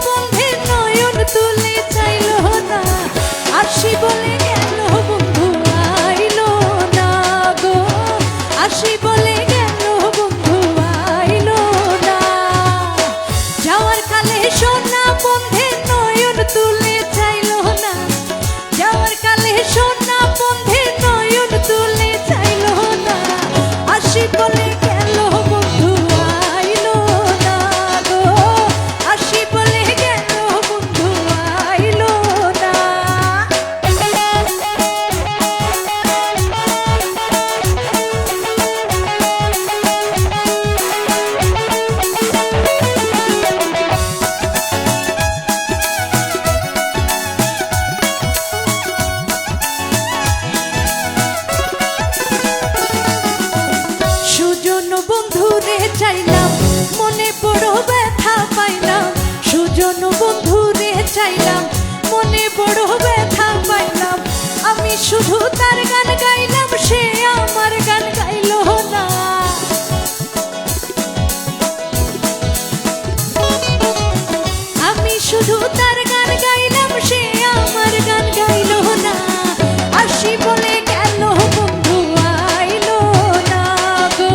বন্ধের নয়ন তুলে চাইল না, আসি বলে গেল বন্ধু আইলো না গো, আসি বলে গেল বন্ধু আইলো না। যাওয়ার কালে সোনা বন্ধের নয়ন তুলে চাইল না, যাওয়ার কালে সোনা বন্ধের নয়ন তুলে চাইল না, আসি বলে গেল বন্ধু আইলো না গো, আসি বলে গেল বন্ধু আইলো না। সুজন বন্ধুরে চাইলাম মনে বড় ব্যথা পাইলাম, সুজন বন্ধুরে চাইলাম মনে বড় ব্যথা পাইলাম, আমি শুধু তার গান গাইলাম সে আমার গান গাইল না। আমি শুধু তার গান গাইলাম সে আমার গান গাইল না, আসি বলে গেল বন্ধু আইলো না গো,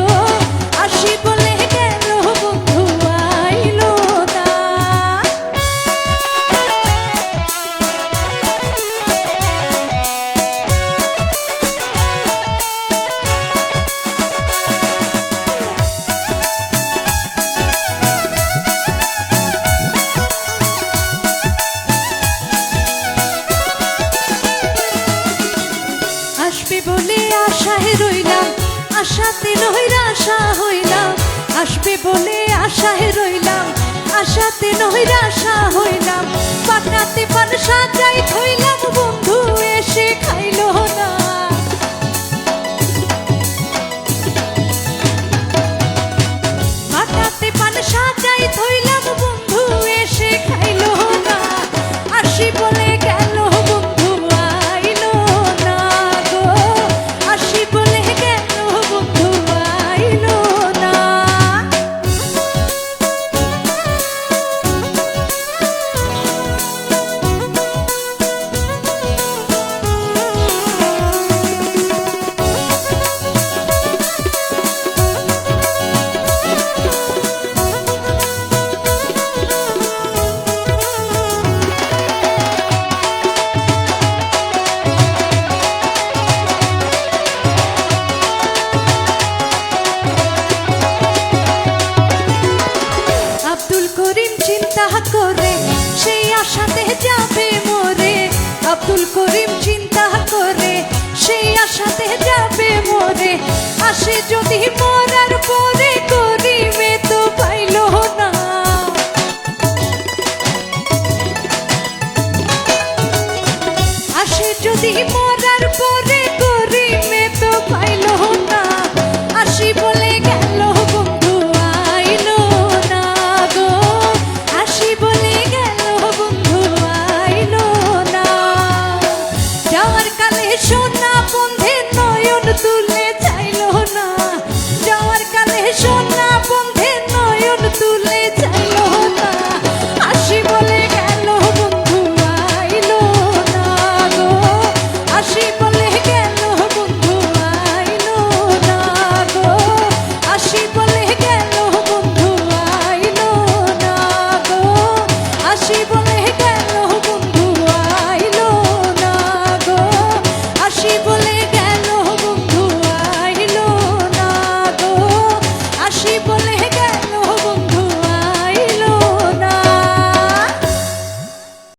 আসি বলে গেল বন্ধু আইলো না। আসবে বলে আশায় রইলাম, আশাতে নৈরাশা হইলাম, আসবে বলে আশায় রইলাম, আশাতে নৈরাশা হইলাম, পাকাতে পান সাজাই থইলাম বন্ধু এসে খাইল না। পাকাতে পান সাজাই থইলাম বন্ধু এসে খাইল না, আসি বলে গেল বন্ধু আইলো না গো, আসি বলে গেল বন্ধু আইলো না। আব্দুল করিম চিন্তা করে সেই আশাতে যাবে মরে, আব্দুল করিম চিন্তা করে সেই আশাতে যাবে মরে, আসে যদি মরার পরে করিমে তো পাইল না। আসে যদি মরার পরে